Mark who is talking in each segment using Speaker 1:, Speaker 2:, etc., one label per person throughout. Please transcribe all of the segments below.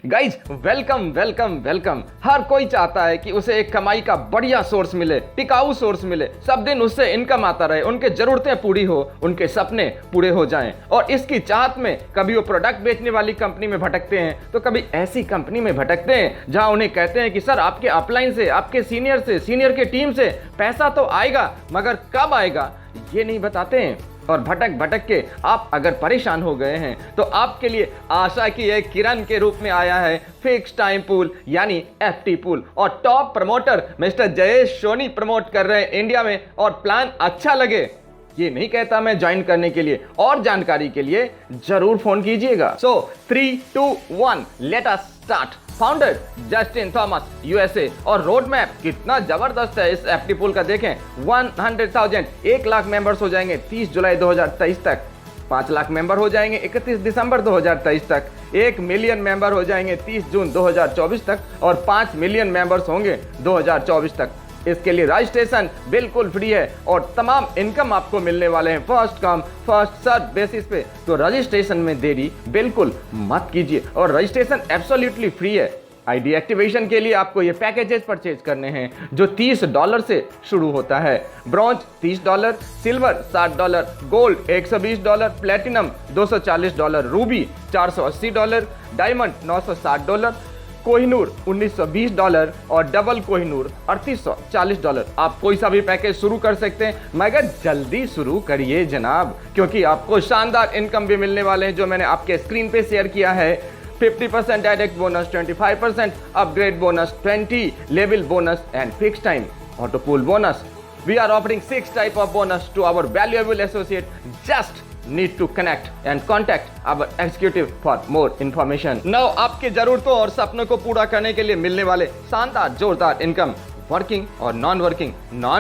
Speaker 1: Guys welcome welcome welcome. हर कोई चाहता है कि उसे एक कमाई का बढ़िया सोर्स मिले, टिकाऊ सोर्स मिले, सब दिन उससे इनकम आता रहे, उनके जरूरतें पूरी हो, उनके सपने पूरे हो जाएं। और इसकी चाहत में कभी वो प्रोडक्ट बेचने वाली कंपनी में भटकते हैं तो कभी ऐसी कंपनी में भटकते हैं जहां उन्हें कहते हैं कि सर आपके अपलाइन से, आपके सीनियर से, सीनियर के टीम से पैसा तो आएगा मगर कब आएगा ये नहीं बताते हैं। और भटक भटक के आप अगर परेशान हो गए हैं तो आपके लिए आशा की एक किरण के रूप में आया है फिक्स टाइम पूल यानी एफटी पूल। और top promoter mister Jayesh Soni promote कर रहे हैं इंडिया में। और प्लान अच्छा लगे ये नहीं कहता मैं ज्वाइन करने के लिए, और जानकारी के लिए जरूर फोन कीजिएगा। सो 3, 2, 1 let us start. Founder Justin Thomas USA. और रोड मैप कितना जबरदस्त है इस एफटी पूल का देखें। 100,000 1 लाख मेंबर्स हो जाएंगे 30 जुलाई 2023 तक, 5 लाख मेंबर हो जाएंगे 31 दिसंबर 2023 तक, 1 मिलियन मेंबर हो जाएंगे 30 जून 2024 तक और 5 मिलियन मेंबर्स होंगे 2024 तक। इसके लिए रजिस्ट्रेशन बिल्कुल फ्री है और तमाम इनकम आपको मिलने वाले हैं first come first serve basis पे। तो रजिस्ट्रेशन में देरी बिल्कुल मत कीजिए और रजिस्ट्रेशन एब्सोल्युटली फ्री है। आईडी एक्टिवेशन के लिए आपको ये पैकेजेस परचेज करने हैं जो $30 से शुरू होता है। Bronze $30, silver $60, gold $120, platinum $240, Ruby $480, diamond $960, Kohinoor $1920 और डबल कोहिनूर $3840। आप कोई सा भी पैकेज शुरू कर सकते हैं मगर जल्दी शुरू करिए जनाब, क्योंकि आपको शानदार इनकम भी मिलने वाले हैं जो मैंने आपके स्क्रीन पे शेयर किया है। 50% direct bonus, 25% upgrade bonus, 20 level bonus and fix time auto pool bonus. We are offering 6 type of bonus to our valuable associate. Just need to connect and contact our executive for more information. Now आपके जरूरतों और सपनों को पूरा करने के लिए मिलने वाले शानदार जोरदार इनकम, वर्किंग और नॉन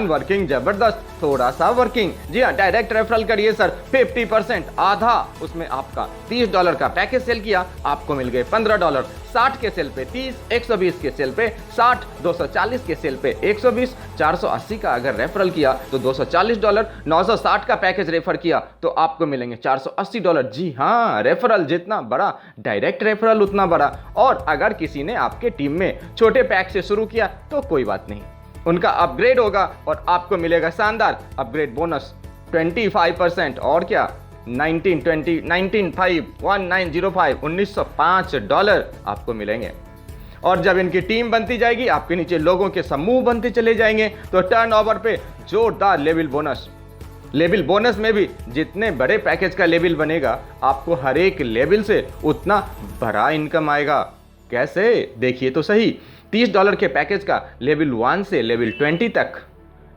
Speaker 1: वर्किंग जबरदस्त, थोड़ा सा वर्किंग। जी हाँ, डायरेक्ट रेफरल करिए सर 50% आधा, उसमें आपका $30 का पैकेज सेल किया आपको मिल गए $15, 60 के सेल पे 30, 120 के सेल पे 60, 240 के सेल पे 120, 480 का अगर रेफरल किया तो $240, 960 का पैकेज रेफर किया तो आपको मिलेंगे $480। जी हाँ, रेफरल जितना बड़ा डायरेक्ट रेफरल उतना बड़ा। और अगर किसी ने आपके टीम में छोटे पैक से शुरू किया तो कोई बात नहीं, उनका अपग्रेड होगा और आपको मिलेगा शानदार अपग्रेड बोनस 25%। और क्या 1905 आपको मिलेंगे। और जब इनकी टीम बनती जाएगी आपके नीचे लोगों के समूह बनते चले जाएंगे तो टर्नओवर पे जोरदार लेवल बोनस में भी जितने बड़े पैकेज का लेवल बनेगा आपको हर एक लेवल से उतना बड़ा इनकम आएगा। कैसे देखिए तो सही। $30 के पैकेज का लेवल 1 से लेवल 20 तक,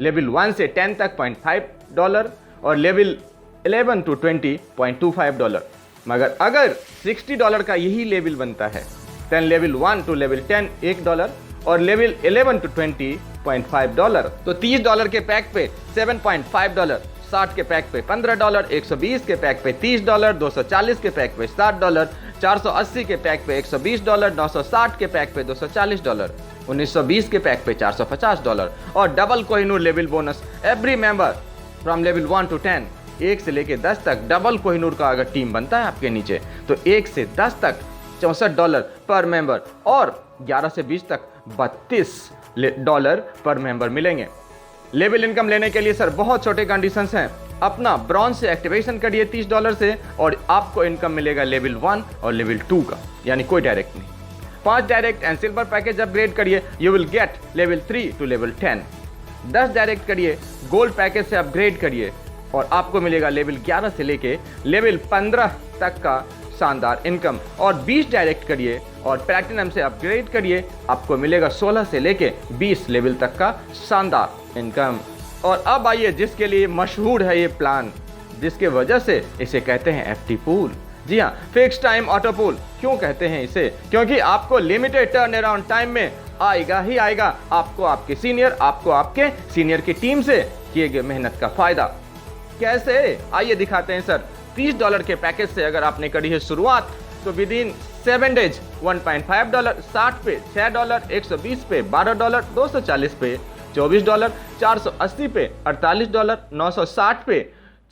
Speaker 1: लेवल 1 से 10 तक $0.5 और लेवल 11 to 20 $0.25। मगर अगर $60 का यही लेवल बनता है then लेवल 1 to लेवल 10 $1 और लेवल 11 to 20 $0.5। तो $30 के पैक पे $7.5, 60 के पैक पे $15, 120 के पैक पे $30, 240 के पैक पे $60, 480 के पैक पे $120, 960 के पैक पे $240, 1920 के पैक पे $450 और double Kohinoor level bonus every member from level 1 to 10, 1 से लेके 10 तक डबल कोहिनूर का अगर टीम बनता है आपके नीचे तो 1 से 10 तक $64 पर मेंबर और 11 से 20 तक $32 पर मेंबर मिलेंगे। लेवल इनकम लेने के लिए सर बहुत छोटे कंडीशंस हैं। अपना ब्रॉन्ज से एक्टिवेशन करिए $30 से और आपको इनकम मिलेगा लेवल 1 और लेवल 2 का, यानी कोई डायरेक्ट नहीं। 5 direct and silver package upgrade करिए, you will get level 3 to level 10। 10 direct करिए, गोल्ड पैकेज से अपग्रेड करिए और आपको मिलेगा लेवल 11 से लेके लेवल 15 तक का शानदार इनकम। और 20 डायरेक्ट करिए और प्लैटिनम से अपग्रेड करिए, आपको मिलेगा 16 से लेके 20 लेवल तक का शानदार इनकम। और अब आइए जिसके लिए मशहूर है ये प्लान, जिसके वजह से इसे कहते हैं एफटी पूल। जी हाँ, फिक्स टाइम ऑटो पूल। क्यों कहते हैं इसे? क्योंकि आपको लिमिटेड टर्न अराउंड टाइम में आएगा ही आएगा आपको आपके सीनियर की टीम से किए गए मेहनत का फायदा। कैसे आइए दिखाते हैं सर। $30 के पैकेज से अगर आपने करी है शुरुआत तो विद इन 7 डेज $1.5, 60 पे $6, 120 पे $12, 240 पे $24, 480 पे $48, 960 पे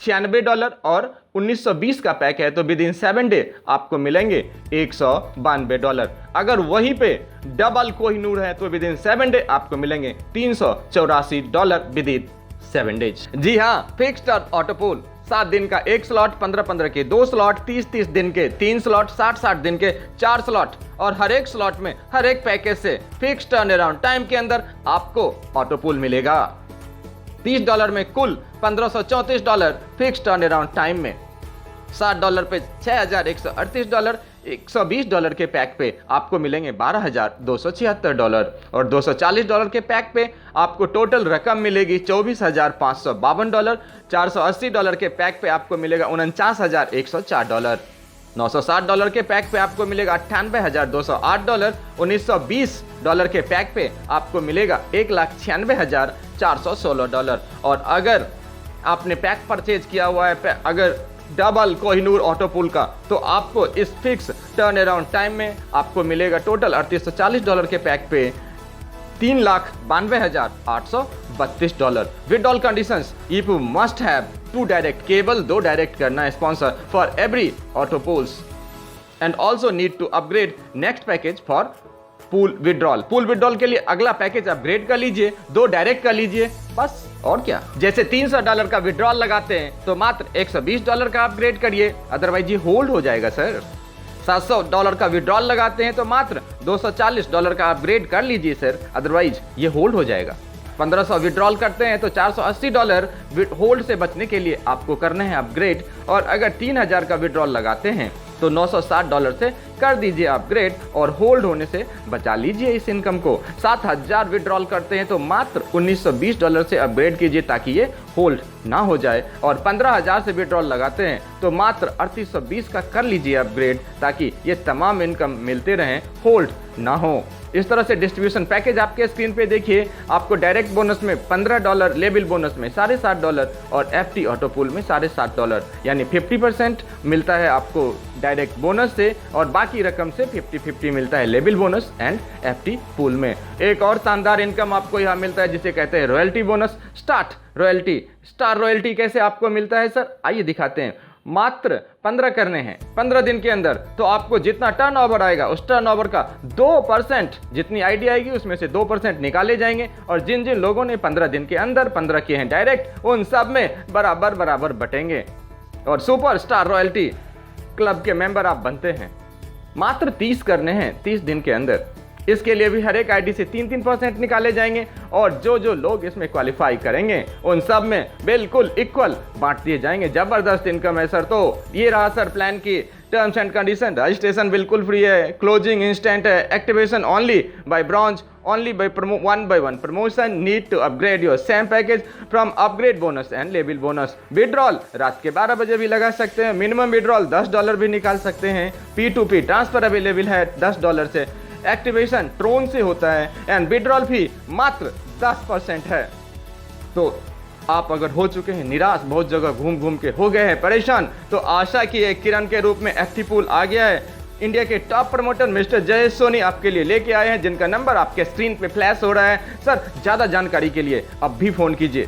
Speaker 1: $96 और 1920 का पैक है तो विद इन 7 डे आपको मिलेंगे $192। अगर वहीं पे डबल कोहिनूर है तो विद इन 7 डे आपको मिलेंगे $384 विद इन 7 डेज। जी हाँ, फिक्स्ड ऑटो पूल 7 दिन का 1 स्लॉट, 15-15 के 2 स्लॉट, 30-30 दिन के 3 स्लॉट, 60-60 दिन के 4 स्लॉट और हर एक स्लॉट में हर एक पैकेज से फिक्स टर्न अराउंड टाइम के अंदर आपको ऑटो पूल मिलेगा। $30 में कुल $1534 फिक्स टर्न अराउंड टाइम में, $60 पे $6138, $120 के पैक पे आपको मिलेंगे $12,276 और $240 के पैक पे आपको टोटल रकम मिलेगी $24,552, $480 के पैक पे आपको मिलेगा $49,104, $960 के पैक पे आपको मिलेगा $98,208, $1920 के पैक पे आपको मिलेगा $1,96,416 और अगर आपने पैक परचेज किया हुआ है अगर डबल कोहिनूर ऑटो पूल का तो आपको इस फिक्स टर्न अराउंड टाइम में आपको मिलेगा टोटल $3840 के पैक पे $3,92,832। Withdrawal conditions, you must have 2 direct, केवल 2 डायरेक्ट करना है sponsor for every auto pools and also need to upgrade next package for pool withdrawal. Pool withdrawal के लिए अगला पैकेज अपग्रेड कर लीजिए, 2 डायरेक्ट कर लीजिए, बस और क्या। जैसे $300 का विड्रॉल लगाते हैं तो मात्र $120 का अपग्रेड करिए, अदरवाइज ये होल्ड हो जाएगा सर। $700 का विड्रॉल लगाते हैं तो मात्र $240 का अपग्रेड कर लीजिए सर, अदरवाइज ये होल्ड हो जाएगा। 1500 विड्रॉल करते हैं तो $480 होल्ड से बचने के लिए आपको करना है अपग्रेड, और अगर 3000 का विड्रॉल लगाते हैं तो $960 से कर दीजिए अपग्रेड और होल्ड होने से बचा लीजिए इस इनकम को। 7000 विड्रॉल करते हैं तो मात्र $1920 से अपग्रेड कीजिए ताकि ये होल्ड ना हो जाए, और 15000 से विड्रॉल लगाते हैं तो मात्र 3820 का कर लीजिए अपग्रेड ताकि ये तमाम इनकम मिलते रहें, होल्ड ना हो। इस तरह से डिस्ट्रीब्यूशन पैकेज आपके स्क्रीन पे देखिए। आपको डायरेक्ट बोनस में $15, लेबल बोनस में $60 और एफटी ऑटो पूल में $60, यानी 50% मिलता है आपको डायरेक्ट बोनस से और बाकी रकम से 50-50 मिलता है label bonus and FT pool में। एक और शानदार इनकम आपको यहाँ मिलता है जिसे कहते हैं रॉयल्टी बोनस, स्टार रॉयल्टी कैसे आपको मिलता है सर, आइए दिखाते हैं। मात्र 15 करने हैं 15 दिन के अंदर, तो आपको जितना टर्नओवर आएगा उस टर्नओवर का 2%, जितनी आईडी आएगी उसमें से 2% निकाले जाएंगे, और जिन जिन लोगों ने 15 दिन के अंदर 15 किए हैं डायरेक्ट, उन सब में बराबर बटेंगे और सुपर स्टार रॉयल्टी क्लब के मेंबर आप बनते हैं। मात्र 30 करने हैं 30 दिन के अंदर, इसके लिए भी हर एक आईडी से 3% निकाले जाएंगे, और जो लोग इसमें क्वालिफाई करेंगे उन सब में बिल्कुल इक्वल बांट दिए जाएंगे। जबरदस्त इनकम है सर। तो ये रहा सर प्लान की टर्म्स एंड कंडीशन। रजिस्ट्रेशन बिल्कुल फ्री है, क्लोजिंग इंस्टेंट है, activation only by bronze, only by 1 promotion, need to upgrade your same package from upgrade bonus and label bonus। Withdrawal रात के 12 बजे भी लगा सकते हैं, मिनिमम विड्रॉल $10 भी निकाल सकते हैं, P2P ट्रांसफर अवेलेबल है $10 से, एक्टिवेशन ट्रोन से होता है एंड विड्रॉल फी मात्र 10% है। तो आप अगर हो चुके हैं निराश, बहुत जगह घूम के हो गए हैं परेशान, तो आशा की एक किरण के रूप में एफटी पूल आ गया है। इंडिया के टॉप प्रमोटर मिस्टर जय सोनी आपके लिए लेके आए हैं, जिनका नंबर आपके स्क्रीन पे फ्लैश हो रहा है। सर ज़्यादा जानकारी के लिए अब भी फ़ोन कीजिए